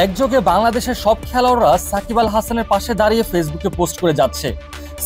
একযোগে বাংলাদেশের সব খেলোয়াড়রা সাকিব আল হাসানের পাশে দাঁড়িয়ে ফেসবুকে পোস্ট করে যাচ্ছে।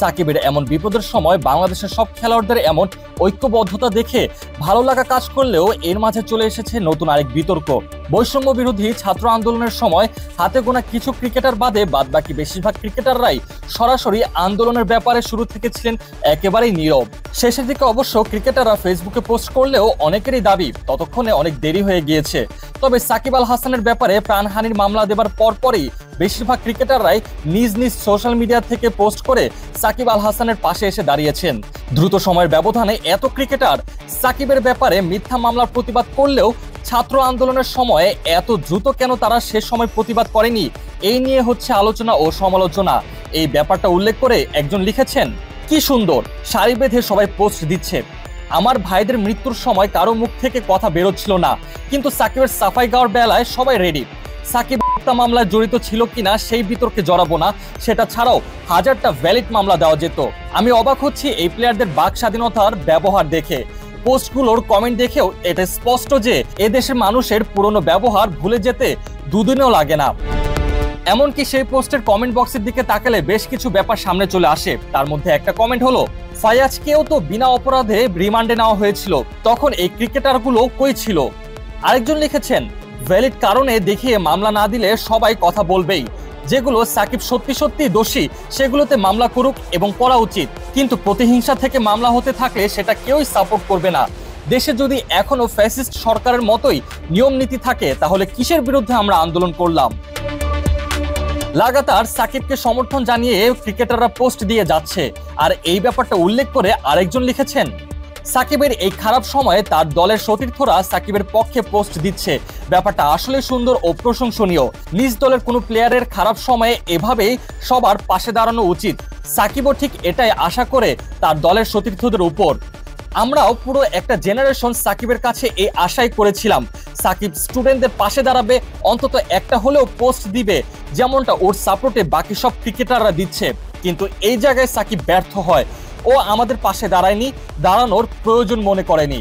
সাকিবের এমন বিপদের সময় বাংলাদেশের সব খেলোয়াড়দের এমন ঐক্যবদ্ধতা দেখে ভালো লাগা কাজ করলেও এর মাঝে চলে এসেছে নতুন আরেক বিতর্ক। বৈষম্য বিরোধী ছাত্র আন্দোলনের সময় হাতে গোনা কিছু ক্রিকেটার বাদে বাদবাকি বেশিরভাগ ক্রিকেটাররাই সরাসরি আন্দোলনের ব্যাপারে শুরু থেকে ছিলেন একেবারেই নীরব। শেষের দিকে অবশ্য ক্রিকেটাররা ফেসবুকে পোস্ট করলেও অনেকেরই দাবি ততক্ষণে অনেক দেরি হয়ে গিয়েছে। তবে সাকিব আল হাসানের ব্যাপারে প্রাণহানির মামলা দেবার পরপরই বেশিরভাগ ক্রিকেটাররাই নিজ নিজ সোশ্যাল মিডিয়া থেকে পোস্ট করে সাকিব আল হাসানের পাশে এসে দাঁড়িয়েছেন। দ্রুত সময়ের ব্যবধানে এত ক্রিকেটার সাকিবের ব্যাপারে মিথ্যা মামলার প্রতিবাদ করলেও ছাত্র আন্দোলনের সময়ে এত দ্রুত কেন তারা সে সময় প্রতিবাদ করেনি, এই নিয়ে হচ্ছে আলোচনা ও সমালোচনা। এই ব্যাপারটা উল্লেখ করে একজন লিখেছেন, কি সুন্দর সারি বেঁধে সবাই পোস্ট দিচ্ছে। আমার ভাইদের মৃত্যুর সময় কারো মুখ থেকে কথা বেরোচ্ছিল না, কিন্তু সাকিবের সাফাই গাওয়ার বেলায় সবাই রেডি। সাকিব হত্যা মামলায় জড়িত ছিল কিনা সেই বিতর্কে জড়াবো না, সেটা ছাড়াও হাজারটা ভ্যালিড মামলা দেওয়া যেত। আমি অবাক হচ্ছি এই প্লেয়ারদের বাক স্বাধীনতার ব্যবহার দেখে। পোস্টগুলোর কমেন্ট দেখেও এটা স্পষ্ট যে এদেশের মানুষের পুরনো ব্যবহার ভুলে যেতে দুদিনও লাগে না। এমনকি সেই পোস্টের কমেন্ট বক্সের দিকে তাকালে বেশ কিছু ব্যাপার সামনে চলে আসে। তার মধ্যে একটা কমেন্ট হলো, ফায়াজকেও তো বিনা অপরাধে রিমান্ডে নেওয়া হয়েছিল, তখন এই ক্রিকেটারগুলো কই ছিল? আরেকজন লিখেছেন, ভ্যালিড কারণে দেখিয়ে মামলা না দিলে সবাই কথা বলবেই। যেগুলো সাকিব সত্যি সত্যি দোষী সেগুলোতে মামলা করুক এবং করা উচিত, কিন্তু প্রতিহিংসা থেকে মামলা হতে থাকলে সেটা কেউই সাপোর্ট করবে না। দেশে যদি এখনো ফ্যাসিস্ট সরকারের মতোই নিয়ম নীতি থাকে তাহলে কিসের বিরুদ্ধে আমরা আন্দোলন করলাম? লাগাতার সাকিবকে সমর্থন জানিয়ে ক্রিকেটাররা পোস্ট দিয়ে যাচ্ছে। আর এই ব্যাপারটা উল্লেখ করে আরেকজন লিখেছেন, সাকিবের এই খারাপ সময়ে তার দলের সতীর্থরা সাকিবের পক্ষে পোস্ট দিচ্ছে, ব্যাপারটা আসলে সুন্দর ও প্রশংসনীয়। নিজ দলের কোনো প্লেয়ারের খারাপ সময়ে এভাবেই সবার পাশে দাঁড়ানো উচিত। সাকিবও ঠিক এটাই আশা করে তার দলের সতীর্থদের উপর। আমরাও পুরো একটা জেনারেশন সাকিবের কাছে এই আশাই করেছিলাম, সাকিব স্টুডেন্টদের পাশে দাঁড়াবে, অন্তত একটা হলেও পোস্ট দিবে যেমনটা ওর সাপোর্টে বাকি সব ক্রিকেটাররা দিচ্ছে। কিন্তু এই জায়গায় সাকিব ব্যর্থ হয়, ও আমাদের পাশে দাঁড়ায়নি, দাঁড়ানোর প্রয়োজন মনে করেনি।